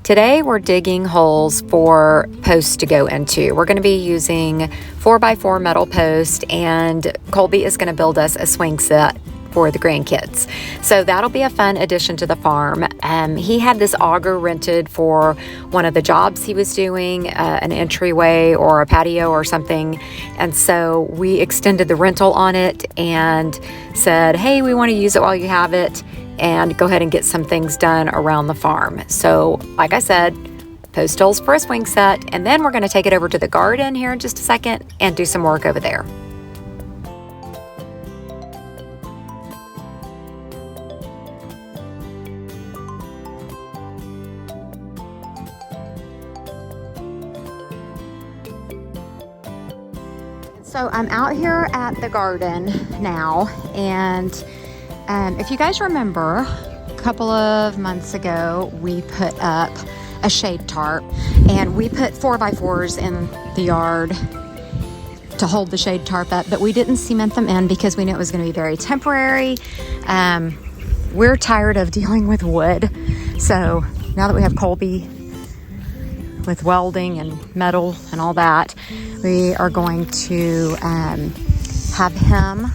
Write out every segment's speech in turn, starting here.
Today we're digging holes for posts to go into. We're going to be using 4x4 metal post, and Colby is going to build us a swing set for the grandkids. So that'll be a fun addition to the farm. He had this auger rented for one of the jobs he was doing, an entryway or a patio or something. And so we extended the rental on it and said, hey, we want to use it while you have it and go ahead and get some things done around the farm. So like I said, post holes for a swing set, and then we're going to take it over to the garden here in just a second and do some work over there. So I'm out here at the garden now, and if you guys remember, a couple of months ago, we put up a shade tarp, and we put 4x4s in the yard to hold the shade tarp up, but we didn't cement them in because we knew it was going to be very temporary. We're tired of dealing with wood, so now that we have Colby with welding and metal and all that, we are going to have him,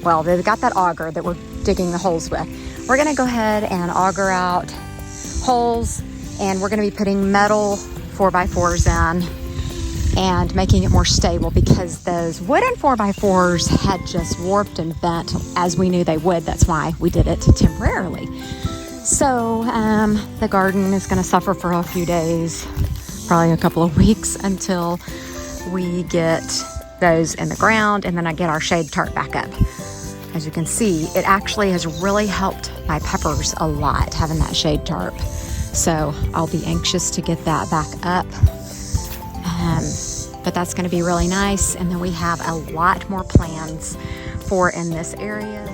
well, they've got that auger that we're digging the holes with. We're going to go ahead and auger out holes, and we're going to be putting metal 4x4s in and making it more stable, because those wooden 4x4s had just warped and bent as we knew they would. That's why we did it temporarily. So the garden is going to suffer for a few days, probably a couple of weeks, until we get those in the ground, and then I get our shade tarp back up. As you can see, it actually has really helped my peppers a lot, having that shade tarp. So I'll be anxious to get that back up. But that's going to be really nice. And then we have a lot more plans for in this area.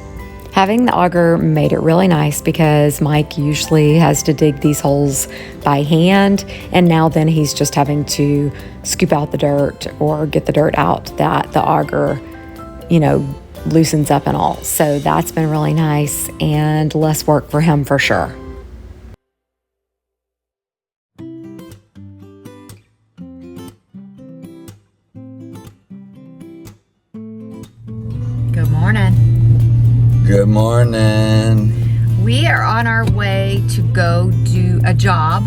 Having the auger made it really nice, because Mike usually has to dig these holes by hand, and now then he's just having to scoop out the dirt or get the dirt out that the auger, loosens up and all. So that's been really nice and less work for him for sure. Good morning. Good morning. We are on our way to go do a job.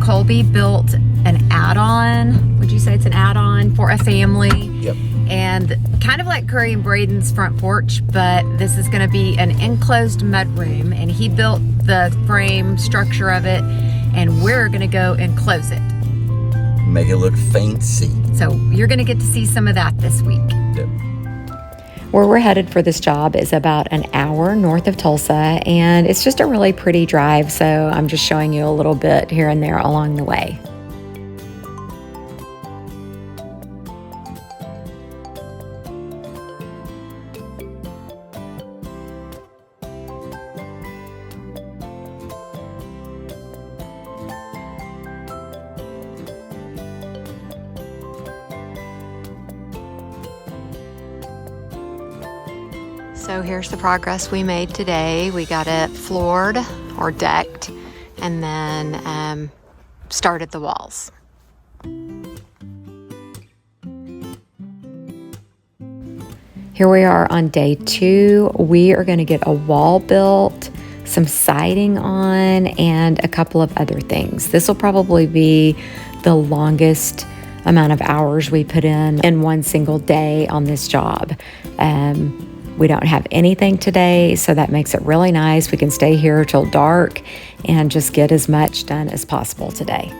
Colby built an add-on. Would you say it's an add-on for a family? Yep. And kind of like Curry and Braden's front porch, but this is going to be an enclosed mudroom, and he built the frame structure of it, and we're going to go and close it. Make it look fancy. So you're going to get to see some of that this week. Yep. Where we're headed for this job is about an hour north of Tulsa, and it's just a really pretty drive, so I'm just showing you a little bit here and there along the way. So here's the progress we made today. We got it floored or decked, and then started the walls. Here we are on day 2. We are going to get a wall built, some siding on, and a couple of other things. This will probably be the longest amount of hours we put in one single day on this job. We don't have anything today, so that makes it really nice. We can stay here till dark and just get as much done as possible today.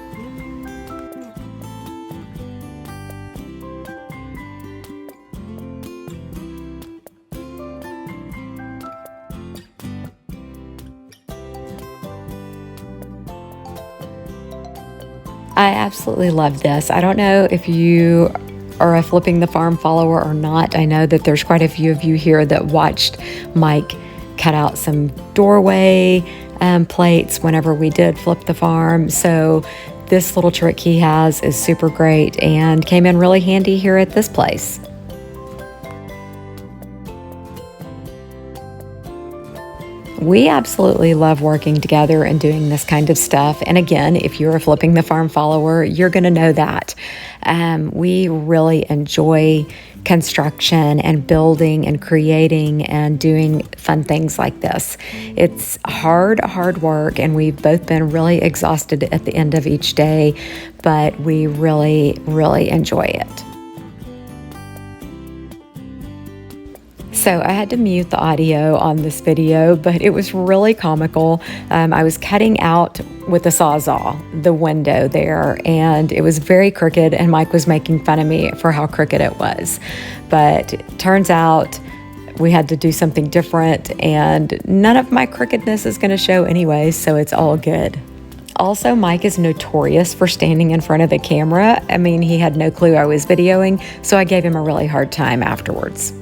I absolutely love this. I don't know if you are a Flipping the Farm follower or not. I know that there's quite a few of you here that watched Mike cut out some doorway plates whenever we did Flip the Farm. So this little trick he has is super great and came in really handy here at this place. We absolutely love working together and doing this kind of stuff. And again, if you're a Flipping the Farm follower, you're going to know that. We really enjoy construction and building and creating and doing fun things like this. It's hard work, and we've both been really exhausted at the end of each day, but we really, really enjoy it. So I had to mute the audio on this video, but it was really comical. I was cutting out with a Sawzall the window there, and it was very crooked, and Mike was making fun of me for how crooked it was. But it turns out we had to do something different, and none of my crookedness is going to show anyway, so it's all good. Also, Mike is notorious for standing in front of the camera. I mean, he had no clue I was videoing, so I gave him a really hard time afterwards.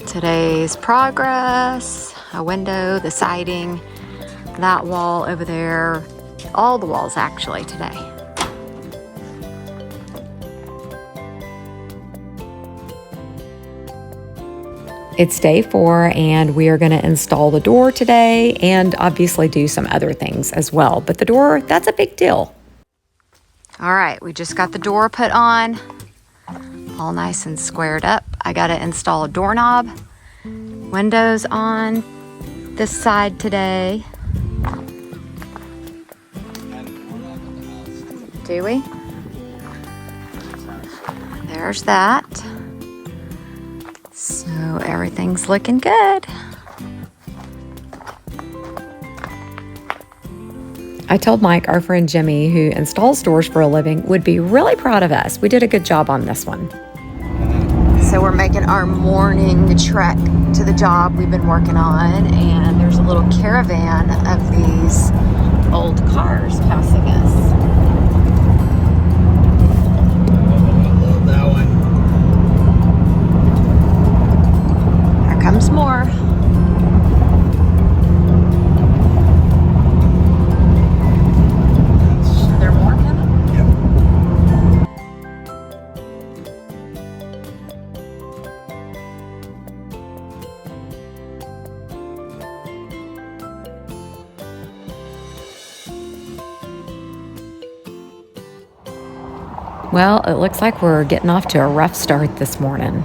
Today's progress, a window, the siding, that wall over there, all the walls actually today. It's day 4, and we are going to install the door today and obviously do some other things as well. But the door, that's a big deal. All right, we just got the door put on, all nice and squared up. I got to install a doorknob. Windows on this side today. Do we? There's that. So everything's looking good. I told Mike, our friend Jimmy, who installs doors for a living, would be really proud of us. We did a good job on this one. So we're making our morning trek to the job we've been working on, and there's a little caravan of these old cars passing us. I love that one. Here comes more. Are there more coming? Yep. Well, it looks like we're getting off to a rough start this morning.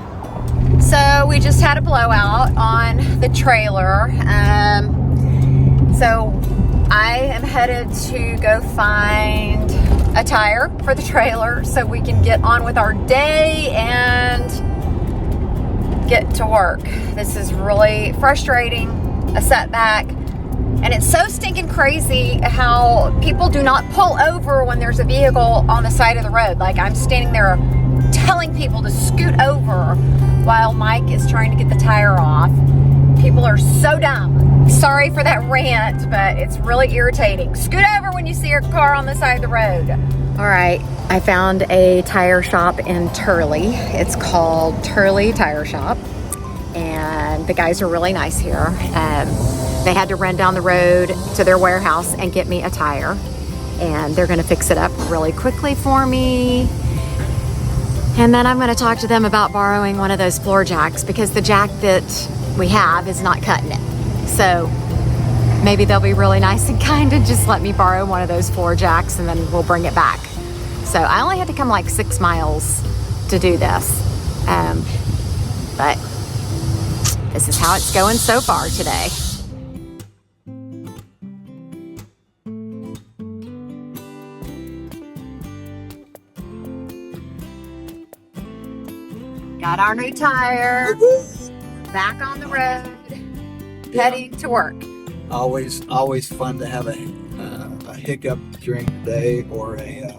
So we just had a blowout on the trailer. So I am headed to go find a tire for the trailer so we can get on with our day and get to work. This is really frustrating, a setback. And it's so stinking crazy how people do not pull over when there's a vehicle on the side of the road. Like, I'm standing there telling people to scoot over while Mike is trying to get the tire off. People are so dumb. Sorry for that rant, but it's really irritating. Scoot over when you see your car on the side of the road. All right, I found a tire shop in Turley. It's called Turley Tire Shop, and the guys are really nice here. They had to run down the road to their warehouse and get me a tire, and they're gonna fix it up really quickly for me. And then I'm gonna talk to them about borrowing one of those floor jacks, because the jack that we have is not cutting it. So maybe they'll be really nice and kind and just let me borrow one of those floor jacks, and then we'll bring it back. So I only had to come like 6 miles to do this. But this is how it's going so far today. Got our new tire, back on the road, heading to work. Always fun to have a hiccup during the day or a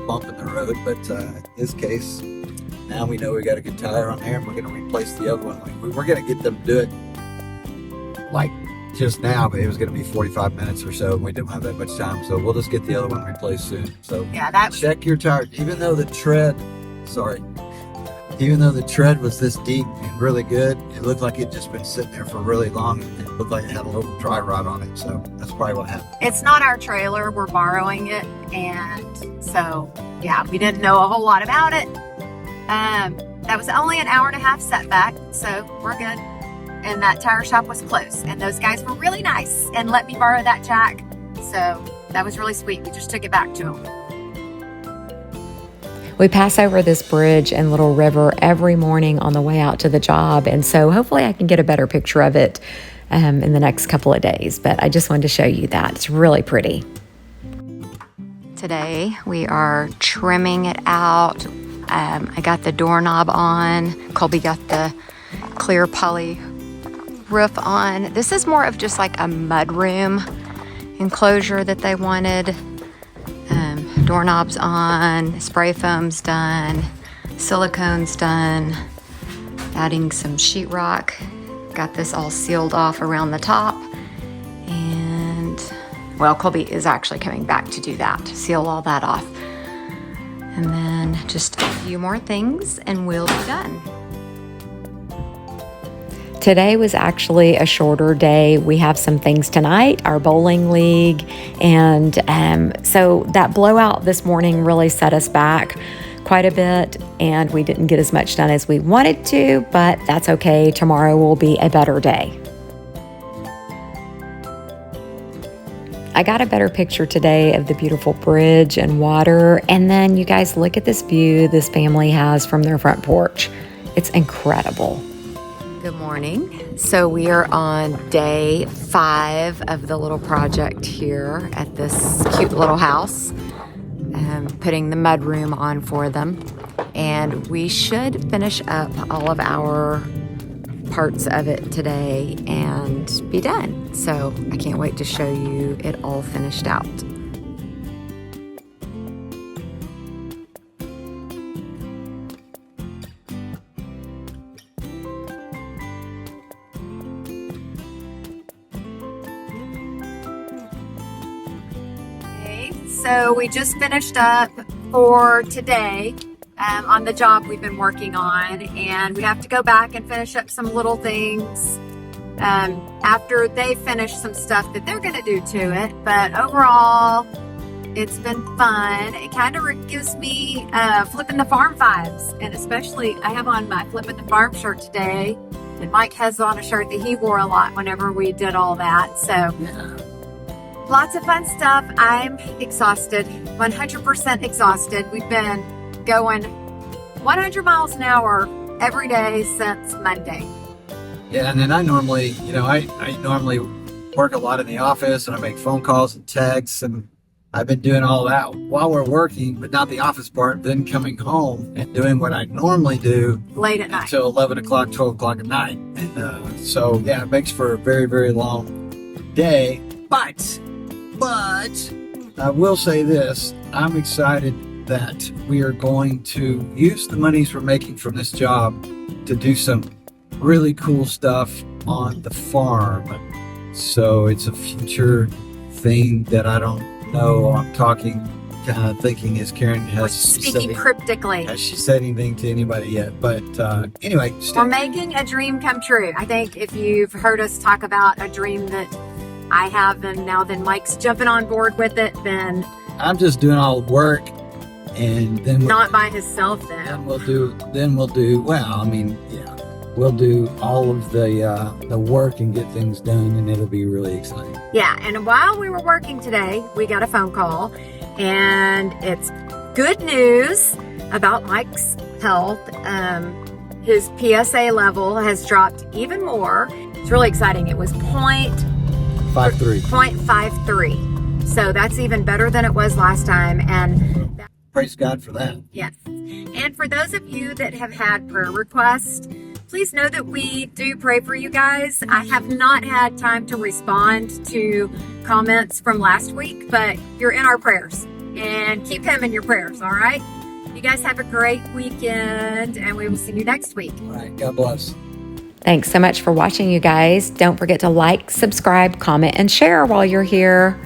bump in the road, but in this case, now we know we got a good tire on there, and we're going to replace the other one. We were going to get them to do it like just now, but it was going to be 45 minutes or so, and we didn't have that much time, so we'll just get the other one replaced soon. So yeah, check your tire. Even though the tread was this deep and really good, it looked like it'd just been sitting there for really long. It looked like it had a little dry rot on it, so that's probably what happened. It's not our trailer, we're borrowing it, and so yeah, we didn't know a whole lot about it. that was only an hour and a half setback, so we're good. And that tire shop was close, and those guys were really nice and let me borrow that jack. So that was really sweet. We just took it back to them. We pass over this bridge and little river every morning on the way out to the job, and so hopefully I can get a better picture of it in the next couple of days. But I just wanted to show you that. It's really pretty. Today we are trimming it out. I got the doorknob on. Colby got the clear poly roof on. This is more of just like a mudroom enclosure that they wanted. Doorknobs on, spray foam's done, silicone's done, adding some sheetrock. Got this all sealed off around the top. And, well, Colby is actually coming back to do that, to seal all that off. And then just a few more things and we'll be done. Today was actually a shorter day. We have some things tonight, our bowling league, and so that blowout this morning really set us back quite a bit, and we didn't get as much done as we wanted to, but that's okay. Tomorrow will be a better day. I got a better picture today of the beautiful bridge and water, and then you guys look at this view this family has from their front porch. It's incredible. Good morning. So we are on day 5 of the little project here at this cute little house. Putting the mudroom on for them. And we should finish up all of our parts of it today and be done. So I can't wait to show you it all finished out. So we just finished up for today on the job we've been working on, and we have to go back and finish up some little things after they finish some stuff that they're going to do to it. But overall, it's been fun. It kind of gives me flipping the farm vibes, and especially I have on my flipping the farm shirt today, and Mike has on a shirt that he wore a lot whenever we did all that. So. Yeah. Lots of fun stuff. I'm exhausted, 100% exhausted. We've been going 100 miles an hour every day since Monday. Yeah, and then I normally, I normally work a lot in the office, and I make phone calls and texts, and I've been doing all that while we're working, but not the office part, then coming home and doing what I normally do late at night until 11 o'clock, 12 o'clock at night. And so, yeah, it makes for a very, very long day, but I will say this, I'm excited that we are going to use the monies we're making from this job to do some really cool stuff on the farm. So it's a future thing that I don't know. I'm talking, kind of thinking as Karen has speaking cryptically. Has she said anything to anybody yet? But anyway. We're making a dream come true. I think if you've heard us talk about a dream that I have, and now then Mike's jumping on board with it, then I'm just doing all the work, and then not by himself. Then we'll do. Well, I mean, yeah, we'll do all of the work and get things done, and it'll be really exciting. Yeah, and while we were working today, we got a phone call, and it's good news about Mike's health. His PSA level has dropped even more. It's really exciting. It was 0.53. So that's even better than it was last time. And praise God for that. Yes. And for those of you that have had prayer requests, please know that we do pray for you guys. I have not had time to respond to comments from last week, but you're in our prayers, and keep him in your prayers. All right. You guys have a great weekend, and we will see you next week. All right. God bless. Thanks so much for watching, you guys. Don't forget to like, subscribe, comment, and share while you're here.